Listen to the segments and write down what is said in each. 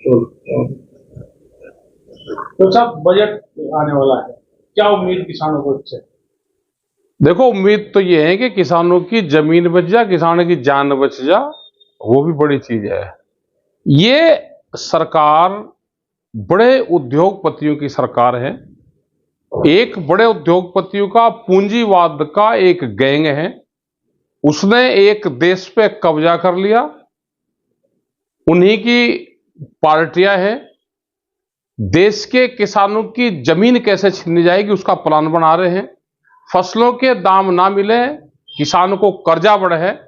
तो साहब बजट आने वाला है, क्या उम्मीद किसानों को इससे? देखो, उम्मीद तो ये है कि किसानों की जमीन बच जा, किसानों की जान बच जा, वो भी बड़ी चीज है। ये सरकार बड़े उद्योगपतियों की सरकार है। एक बड़े उद्योगपतियों का पूंजीवाद का एक गैंग है, उसने एक देश पे कब्जा कर लिया। उन्हीं की पार्टियां हैं। देश के किसानों की जमीन कैसे छीनी जाएगी उसका प्लान बना रहे हैं। फसलों के दाम ना मिले, किसान को कर्जा बढ़े,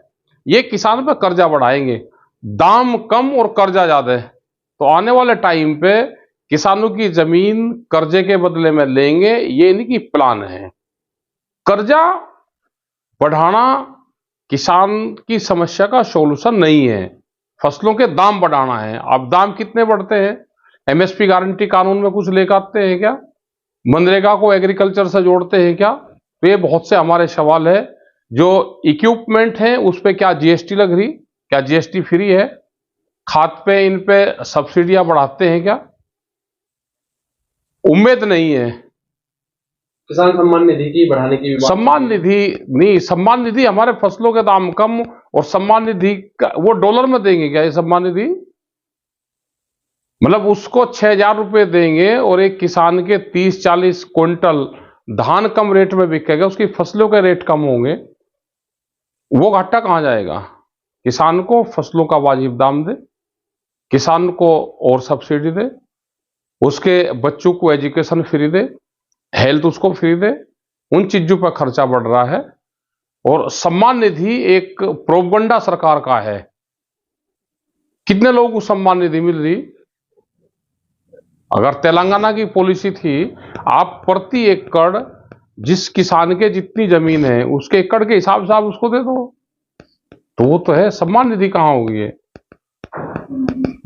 ये किसान पे कर्जा बढ़ाएंगे। दाम कम और कर्जा ज्यादा है, तो आने वाले टाइम पे किसानों की जमीन कर्जे के बदले में लेंगे, ये इनकी प्लान है। कर्जा बढ़ाना किसान की समस्या का सॉल्यूशन नहीं है, फसलों के दाम बढ़ाना है। अब दाम कितने बढ़ते हैं? एमएसपी गारंटी कानून में कुछ लेकर आते हैं क्या? मनरेगा को एग्रीकल्चर से जोड़ते हैं क्या? तो ये बहुत से हमारे सवाल है। जो इक्विपमेंट है उस पे क्या जीएसटी लग रही? क्या जीएसटी फ्री है? खाद पे इन पे सब्सिडियां बढ़ाते हैं क्या? उम्मीद नहीं है। किसान सम्मान निधि की बढ़ाने की भी बात सम्मान निधि नहीं, सम्मान निधि हमारे फसलों के दाम कम, और सम्मान निधि का वो डॉलर में देंगे क्या? ये सम्मान निधि मतलब उसको 6,000 रुपए देंगे और एक किसान के 30-40 क्विंटल धान कम रेट में बिकेगा, उसकी फसलों के रेट कम होंगे, वो घाटा कहां जाएगा? किसान को फसलों का वाजिब दाम दे, किसान को और सब्सिडी दे, उसके बच्चों को एजुकेशन फ्री दे, हेल्थ उसको फ्री दे। उन चीजों पर खर्चा बढ़ रहा है। और सम्मान निधि एक प्रोपगंडा सरकार का है। कितने लोगों को सम्मान निधि मिल रही? अगर तेलंगाना की पॉलिसी थी, आप प्रति एकड़ जिस किसान के जितनी जमीन है उसके एकड़ के हिसाब से आप उसको दे दो, तो वो तो है। सम्मान निधि कहां होगी ये?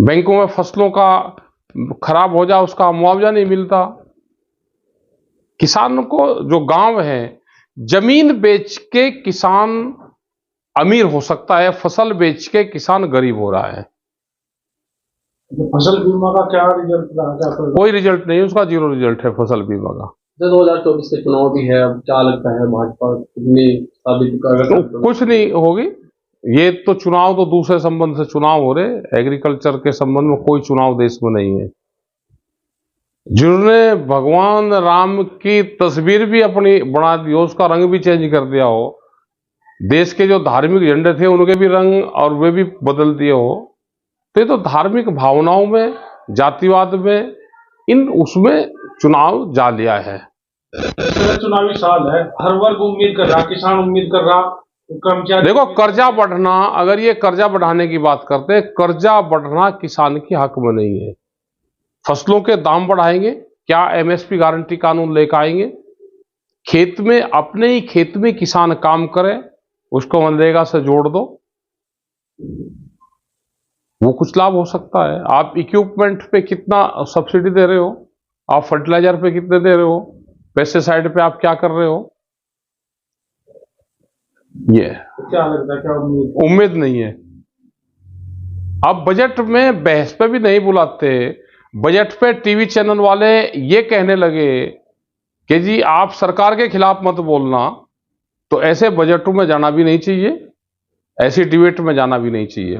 बैंकों में फसलों का खराब हो जाए उसका मुआवजा नहीं मिलता। किसान को, जो गांव है, जमीन बेच के किसान अमीर हो सकता है, फसल बेच के किसान गरीब हो रहा है। तो फसल बीमा का क्या रिजल्ट रहा? क्या कोई रिजल्ट नहीं, उसका जीरो रिजल्ट है फसल बीमा का। 2024 के चुनाव भी है, अब क्या लगता है भाजपा कितनी साबित तो कुछ नहीं होगी। ये तो चुनाव तो दूसरे संबंध से चुनाव हो रहे, एग्रीकल्चर के संबंध में कोई चुनाव देश में नहीं है। जिन्होंने भगवान राम की तस्वीर भी अपनी बना दी हो, उसका रंग भी चेंज कर दिया हो, देश के जो धार्मिक झंडे थे उनके भी रंग और वे भी बदल दिए हो, तो ये तो धार्मिक भावनाओं में, जातिवाद में, इन उसमें चुनाव जा लिया है। चुनावी साल है, हर वर्ग उम्मीद कर रहा, किसान उम्मीद कर रहा, कर्मचारी। देखो, कर्जा बढ़ना, अगर ये कर्जा बढ़ाने की बात करते हैं, कर्जा बढ़ना किसान के हक में नहीं है। फसलों के दाम बढ़ाएंगे क्या? एमएसपी गारंटी कानून लेकर आएंगे, खेत में, अपने ही खेत में किसान काम करे, उसको मनरेगा से जोड़ दो, वो कुछ लाभ हो सकता है। आप इक्विपमेंट पे कितना सब्सिडी दे रहे हो? आप फर्टिलाइजर पे कितने दे रहे हो? पेस्टिसाइड पे आप क्या कर रहे हो? ये क्या लगता है, क्या उम्मीद नहीं है। अब बजट में बहस पे भी नहीं बुलाते। बजट पे टीवी चैनल वाले ये कहने लगे कि जी आप सरकार के खिलाफ मत बोलना, तो ऐसे बजटों में जाना भी नहीं चाहिए, ऐसी डिबेट में जाना भी नहीं चाहिए।